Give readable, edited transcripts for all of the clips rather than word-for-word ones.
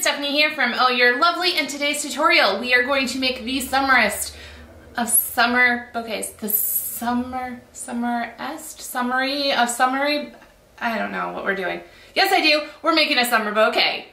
it's Stephanie here from Oh You're Lovely. In today's tutorial, we are going to make the summerest of summer bouquets. The summary of summery. I don't know what we're doing. Yes, I do. We're making a summer bouquet.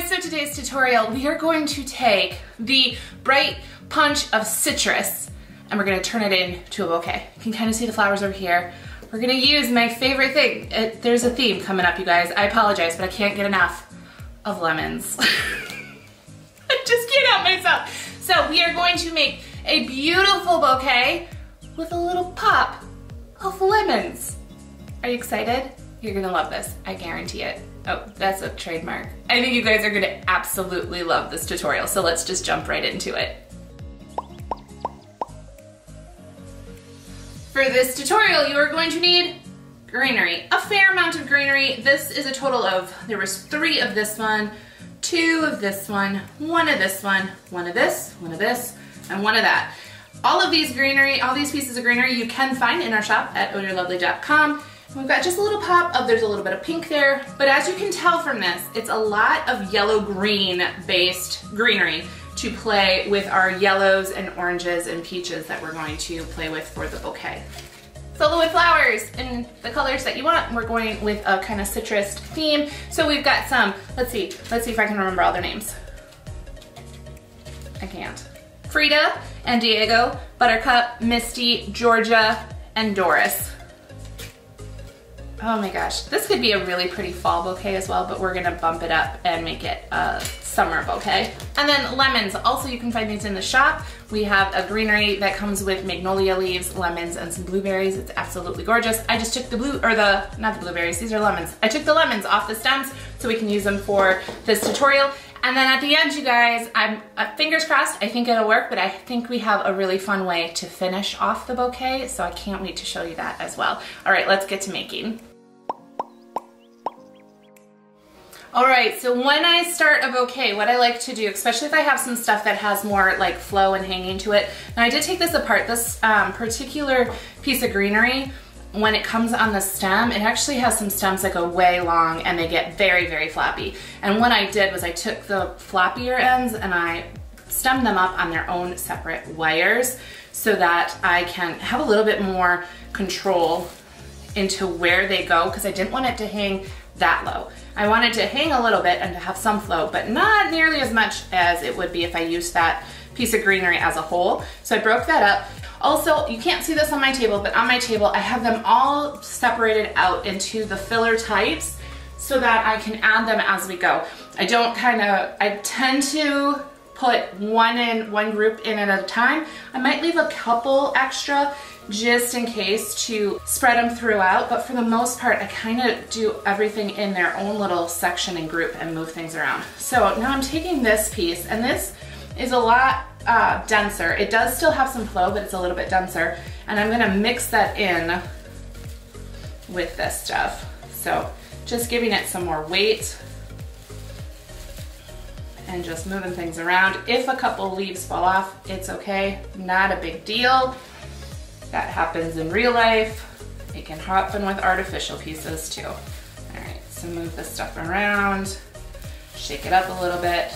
So today's tutorial, we are going to take the bright punch of citrus and we're going to turn it into a bouquet. You can kind of see the flowers over here. We're going to use my favorite thing. There's a theme coming up, you guys. I apologize, but I can't get enough of lemons. I just can't help myself. So we are going to make a beautiful bouquet with a little pop of lemons. Are you excited? You're going to love this. I guarantee it. Oh, that's a trademark. I think you guys are gonna absolutely love this tutorial, so let's just jump right into it. For this tutorial, you are going to need greenery, a fair amount of greenery. This is a total of, there was 3 of this one, 2 of this one, 1 of this one, 1 of this, 1 of this, and 1 of that. All of these greenery, all these pieces of greenery you can find in our shop at ohyourlovely.com. We've got just a little pop of, there's a little bit of pink there, but as you can tell from this, it's a lot of yellow-green based greenery to play with our yellows and oranges and peaches that we're going to play with for the bouquet. Sola with flowers in the colors that you want. We're going with a kind of citrus theme. So we've got some, let's see if I can remember all their names. I can't. Frida and Diego, Buttercup, Misty, Georgia, and Doris. Oh my gosh, this could be a really pretty fall bouquet as well, but we're gonna bump it up and make it a summer bouquet. And then lemons, also you can find these in the shop. We have a greenery that comes with magnolia leaves, lemons, and some blueberries. It's absolutely gorgeous. I just took not the blueberries, these are lemons. I took the lemons off the stems so we can use them for this tutorial. And then at the end, you guys, I'm fingers crossed, I think it'll work, but I think we have a really fun way to finish off the bouquet, so I can't wait to show you that as well. All right, let's get to making. All right, so when I start a bouquet, what I like to do, especially if I have some stuff that has more like flow and hanging to it, and I did take this apart, this particular piece of greenery, when it comes on the stem, it actually has some stems that go way long and they get very, very floppy. And what I did was I took the floppier ends and I stemmed them up on their own separate wires so that I can have a little bit more control into where they go, because I didn't want it to hang that low. I wanted to hang a little bit and to have some flow, but not nearly as much as it would be if I used that piece of greenery as a whole. So I broke that up. Also, you can't see this on my table, but on my table I have them all separated out into the filler types so that I can add them as we go. I tend to put one group in at a time. I might leave a couple extra just in case to spread them throughout, but for the most part I kind of do everything in their own little section and group and move things around. So now I'm taking this piece, and this is a lot denser. It does still have some flow, but it's a little bit denser, and I'm gonna mix that in with this stuff. So just giving it some more weight and just moving things around. If a couple leaves fall off, it's okay, not a big deal. That happens in real life. It can happen with artificial pieces too. All right, so move this stuff around, shake it up a little bit.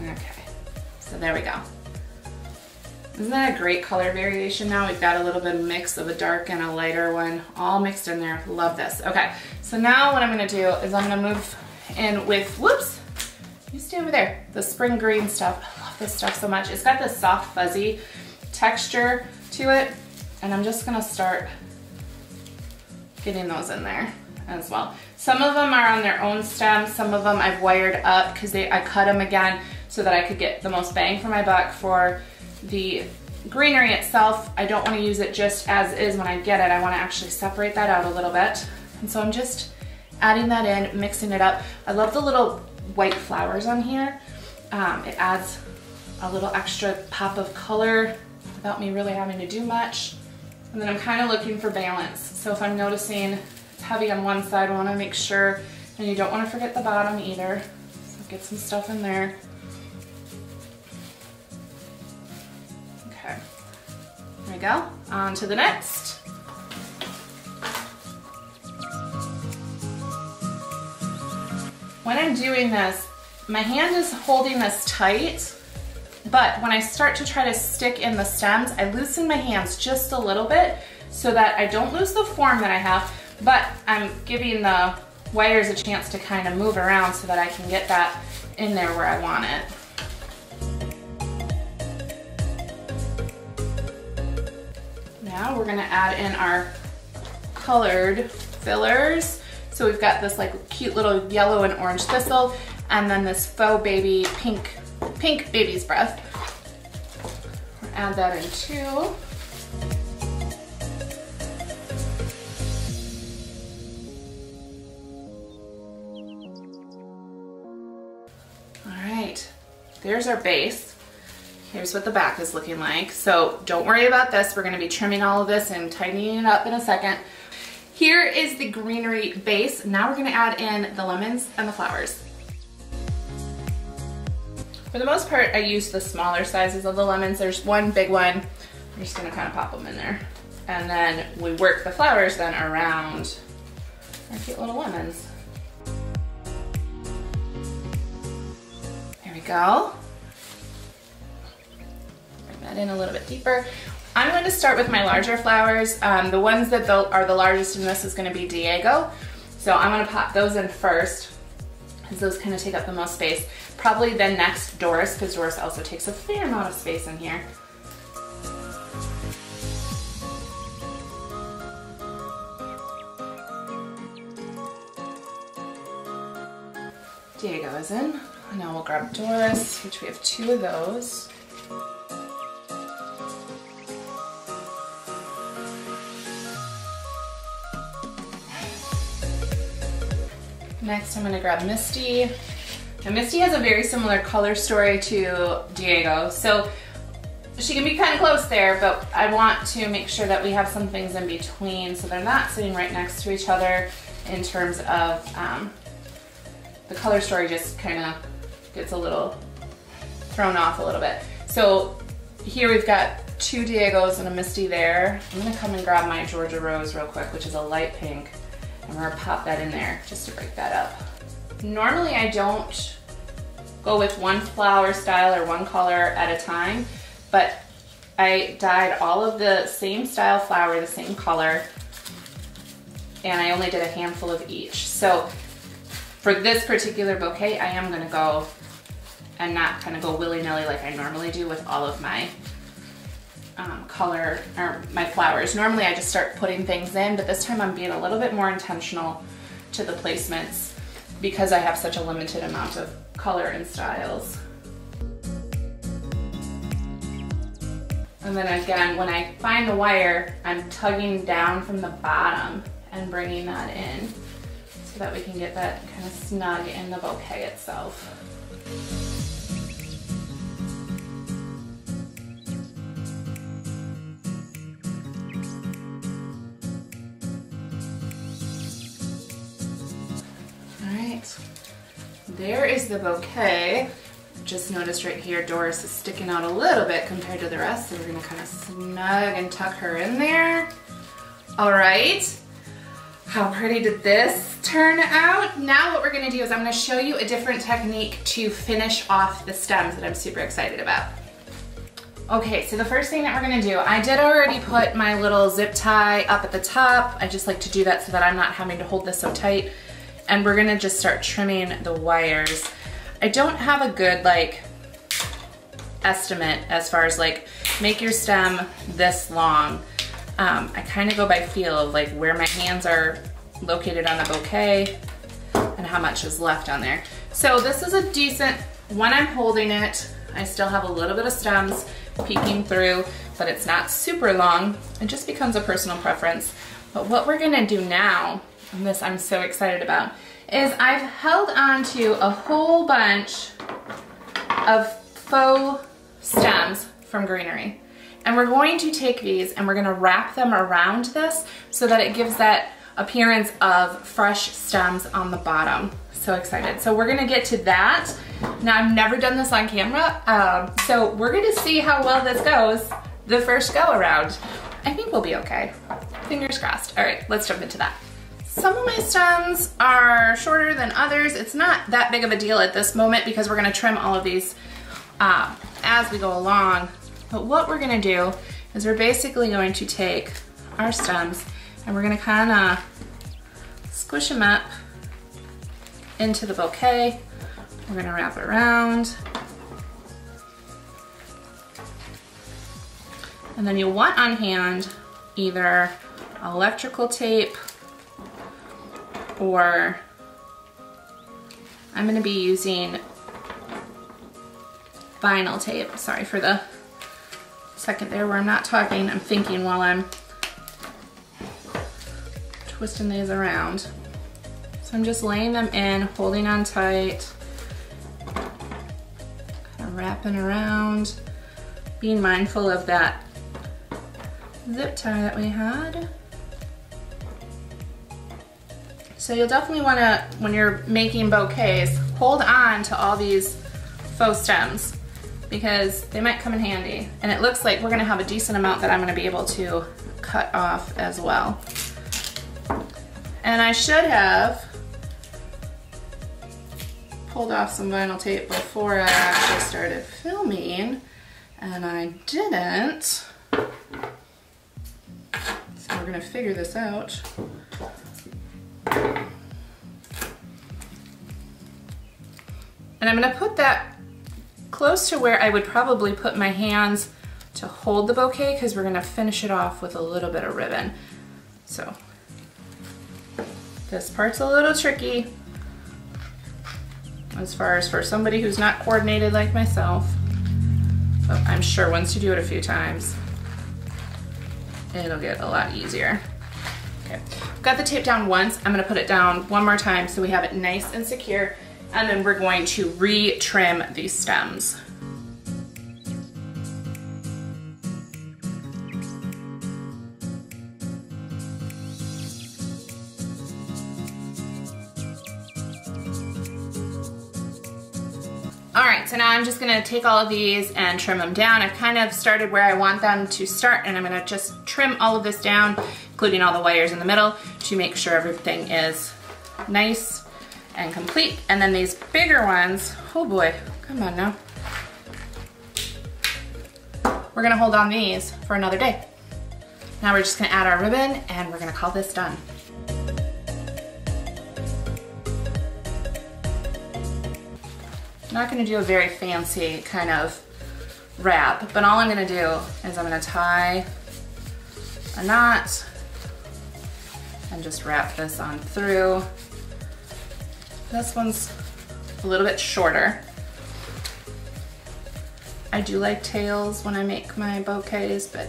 Okay, so there we go. Isn't that a great color variation now? We've got a little bit of mix of a dark and a lighter one all mixed in there. Love this. Okay, so now what I'm gonna do is I'm gonna move in with, whoops, you stay over there, the spring green stuff. I love this stuff so much. It's got this soft fuzzy texture to it, and I'm just gonna start getting those in there as well. Some of them are on their own stem, some of them I've wired up because I cut them again so that I could get the most bang for my buck for the greenery itself. I don't want to use it just as is when I get it. I want to actually separate that out a little bit, and so I'm just adding that in, mixing it up. I love the little white flowers on here. It adds a little extra pop of color without me really having to do much. And then I'm kind of looking for balance. So if I'm noticing it's heavy on one side, I want to make sure And you don't want to forget the bottom either. So get some stuff in there. Okay, there we go. On to the next. When I'm doing this, my hand is holding this tight, but when I start to try to stick in the stems, I loosen my hands just a little bit so that I don't lose the form that I have, but I'm giving the wires a chance to kind of move around so that I can get that in there where I want it. Now we're gonna add in our colored fillers. So we've got this like cute little yellow and orange thistle, and then this faux baby pink baby's breath. We'll add that in too. All right, there's our base. Here's what the back is looking like. So don't worry about this. We're gonna be trimming all of this and tightening it up in a second. Here is the greenery base. Now we're gonna add in the lemons and the flowers. For the most part, I use the smaller sizes of the lemons. There's one big one. I'm just gonna kind of pop them in there. And then we work the flowers then around our cute little lemons. There we go. Bring that in a little bit deeper. I'm going to start with my larger flowers. The ones that are the largest in this is going to be Diego. So I'm going to pop those in first, because those kind of take up the most space. Probably then next Doris, because Doris also takes a fair amount of space in here. Diego is in. And now we'll grab Doris, which we have 2 of those. Next, I'm going to grab Misty. And Misty has a very similar color story to Diego, so she can be kind of close there, but I want to make sure that we have some things in between so they're not sitting right next to each other in terms of the color story just kind of gets a little thrown off a little bit. So here we've got 2 Diegos and a Misty there. I'm going to come and grab my Georgia Rose real quick, which is a light pink. And we're gonna pop that in there just to break that up. Normally I don't go with one flower style or one color at a time, but I dyed all of the same style flower, the same color, and I only did a handful of each. So for this particular bouquet, I am gonna go and not kind of go willy-nilly like I normally do with all of my color or my flowers. Normally I just start putting things in, but this time I'm being a little bit more intentional to the placements because I have such a limited amount of color and styles. And then again, when I find the wire, I'm tugging down from the bottom and bringing that in so that we can get that kind of snug in the bouquet itself. There is the bouquet. Just noticed right here Doris is sticking out a little bit compared to the rest, so we're gonna kind of snug and tuck her in there. All right, how pretty did this turn out? Now what we're gonna do is I'm gonna show you a different technique to finish off the stems that I'm super excited about. Okay, so the first thing that we're gonna do, I did already put my little zip tie up at the top. I just like to do that so that I'm not having to hold this so tight. And we're gonna just start trimming the wires. I don't have a good like estimate as far as like make your stem this long. I kind of go by feel of like where my hands are located on the bouquet and how much is left on there. So this is a decent, when I'm holding it, I still have a little bit of stems peeking through, but it's not super long. It just becomes a personal preference. But what we're gonna do now, and this I'm so excited about, is I've held on to a whole bunch of faux stems from Greenery. And we're going to take these and we're gonna wrap them around this so that it gives that appearance of fresh stems on the bottom. So excited. So we're gonna get to that. Now I've never done this on camera, so we're gonna see how well this goes the first go around. I think we'll be okay. Fingers crossed. All right, let's jump into that. Some of my stems are shorter than others. It's not that big of a deal at this moment because we're gonna trim all of these as we go along. But what we're gonna do is we're basically going to take our stems and we're gonna kinda squish them up into the bouquet. We're gonna wrap it around. And then you'll want on hand either electrical tape or I'm gonna be using vinyl tape. Sorry for the second there where I'm not talking, I'm thinking while I'm twisting these around. So I'm just laying them in, holding on tight, kind of wrapping around, being mindful of that zip tie that we had. So you'll definitely want to, when you're making bouquets, hold on to all these faux stems because they might come in handy. And it looks like we're going to have a decent amount that I'm going to be able to cut off as well. And I should have pulled off some vinyl tape before I actually started filming, and I didn't. So we're gonna figure this out. And I'm gonna put that close to where I would probably put my hands to hold the bouquet because we're gonna finish it off with a little bit of ribbon. So this part's a little tricky as far as for somebody who's not coordinated like myself. But I'm sure once you do it a few times, it'll get a lot easier. Okay, got the tape down once. I'm gonna put it down one more time so we have it nice and secure, and then we're going to re-trim these stems. All right, so now I'm just gonna take all of these and trim them down. I've kind of started where I want them to start, and I'm gonna just trim all of this down, including all the wires in the middle, to make sure everything is nice and complete. And then these bigger ones, oh boy, come on now. We're gonna hold on these for another day. Now we're just gonna add our ribbon and we're gonna call this done. I'm not gonna do a very fancy kind of wrap, but all I'm gonna do is I'm gonna tie a knot and just wrap this on through. This one's a little bit shorter. I do like tails when I make my bouquets, but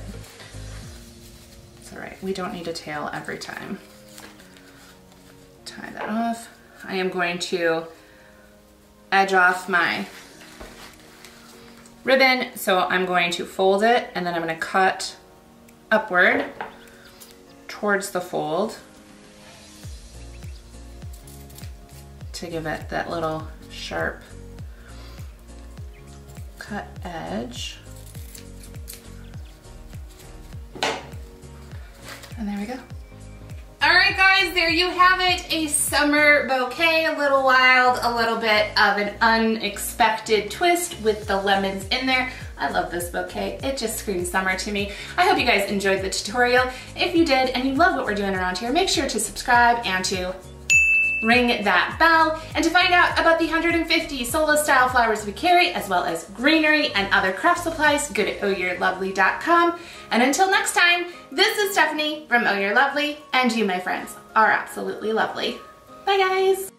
it's all right. We don't need a tail every time. Tie that off. I am going to edge off my ribbon, so I'm going to fold it and then I'm going to cut upward towards the fold to give it that little sharp cut edge. And there we go. All right guys, there you have it, a summer bouquet, a little wild, a little bit of an unexpected twist with the lemons in there. I love this bouquet, it just screams summer to me. I hope you guys enjoyed the tutorial. If you did and you love what we're doing around here, make sure to subscribe and to ring that bell. And to find out about the 150 Sola style flowers we carry, as well as greenery and other craft supplies, go to ohyourelovely.com. And until next time, this is Stephanie from Oh You're Lovely, and you, my friends, are absolutely lovely. Bye guys.